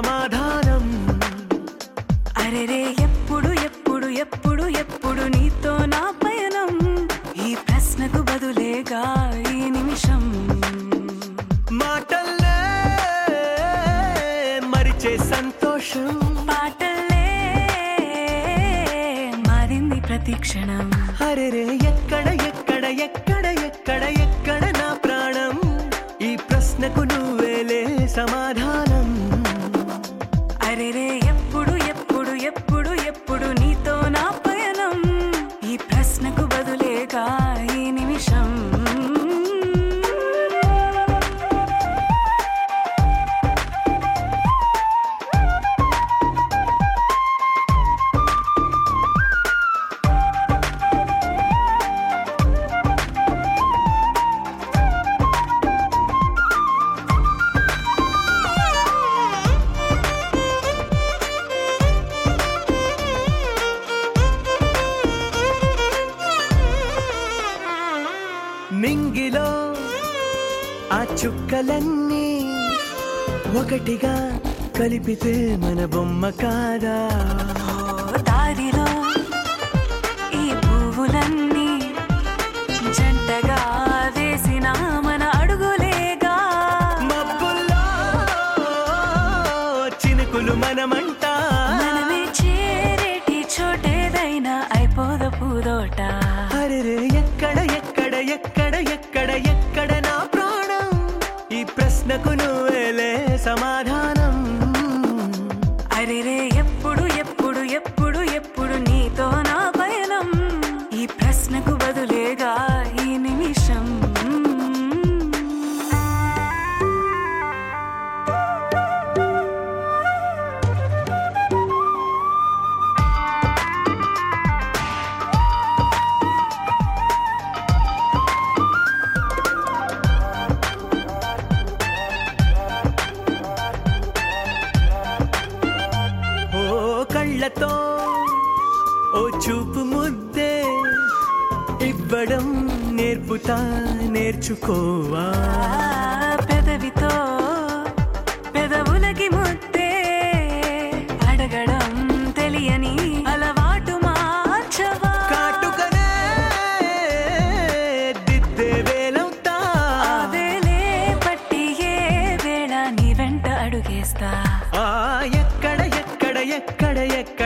సమాధానం. అరెరే ఎప్పుడు ఎప్పుడు ఎప్పుడు ఎప్పుడు నీతో నా పయనం, ఈ ప్రశ్నకు బదులేగా ఈ నిమిషం. మాటల్లే మరిచే సంతోషం, పాటల్లే మారింది ప్రతి క్షణం. అరెరే ఎక్కడ ఎక్కడ ఎక్కడ ఎక్కడ ఎక్కడ నా ప్రాణం, ఈ ప్రశ్నకు నువ్వేలే సమాధానం. అరెరే ఎప్పుడు ఎప్పుడు ఎప్పుడు ఎప్పుడు నీతో నా పయనం, ఈ ప్రశ్నకు బదులేగా ఈ నిమిషం. నింగిలో ఆ చుక్కలన్నీ ఒకటిగా కలిపితే మన బొమ్మ కాదా. దారిలో ఈ పువ్వులన్నీ జంటగా వేసిన మన అడుగులేగా. మబ్బుల్లో చినుకులు మనమంట, మనమే చేరేటి చోటేదైనా అయిపోద పూదోట. అరెరే ఎక్కడ ఎక్కడ ఎక్కడ ఎక్కడ ఎక్కడ నా ప్రాణం, ఈ ప్రశ్నకు నువ్వేలే సమాధానం. అరెరే ఎప్పుడు ఎప్పుడు ఎప్పుడు ఎప్పుడు నీతో నా పయనం, ఈ ప్రశ్నకు బదులేగా ఈ నిమిషం. ఓ కళ్ళతో ఓ చూపు ముద్దే ఇవ్వడం నేర్పుతా, నేర్చుకోవా. పెదవితో పెదవులకి ముద్దే అడగడం తెలియని అలవాటు మార్చవా. కాటుకనే దిద్దే వేలవుతా, ఆ వేలే పట్టి ఏ వేళ నీ వెంట అడుగేస్తా. ఎక్కడ ఎక్కడ ఎక్కడ ఎక్కడ